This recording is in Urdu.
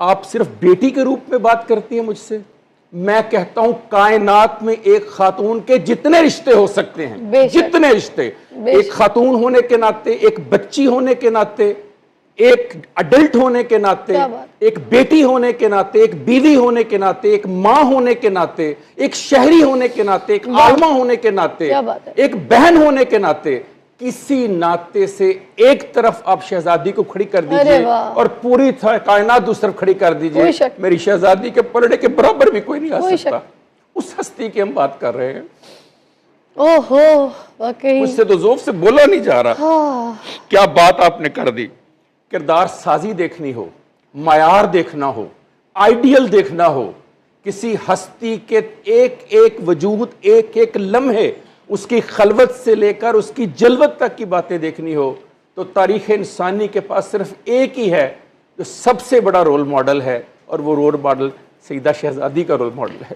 آپ صرف بیٹی کے روپ میں بات کرتی ہیں مجھ سے. میں کہتا ہوں کائنات میں ایک خاتون کے جتنے رشتے ہو سکتے ہیں, جتنے رشتے, ایک خاتون ہونے کے ناطے, ایک بچی ہونے کے ناطے, ایک اڈلٹ ہونے کے ناطے, ایک بیٹی ہونے کے ناطے, ایک بیوی ہونے کے ناطے, ایک ماں ہونے کے ناطے, ایک شہری ہونے کے ناطے, ایک عالمہ ہونے کے ناطے, ایک بہن ہونے کے ناطے, کسی ناطے سے ایک طرف آپ شہزادی کو کھڑی کر دیجئے اور پوری کائنات دوسری طرف کھڑی کر دیجئے, میری شہزادی کے پلڑے کے برابر بھی کوئی نہیں آ سکتا. اس ہستی کی ہم بات کر رہے ہیں. اوہو واقعی مجھ سے تو ذوق سے بولا نہیں جا رہا. کیا بات آپ نے کر دی. کردار سازی دیکھنی ہو, معیار دیکھنا ہو, آئیڈیل دیکھنا ہو, کسی ہستی کے ایک ایک وجود, ایک ایک لمحے, اس کی خلوت سے لے کر اس کی جلوت تک کی باتیں دیکھنی ہو, تو تاریخ انسانی کے پاس صرف ایک ہی ہے جو سب سے بڑا رول ماڈل ہے, اور وہ رول ماڈل سیدہ شہزادی کا رول ماڈل ہے.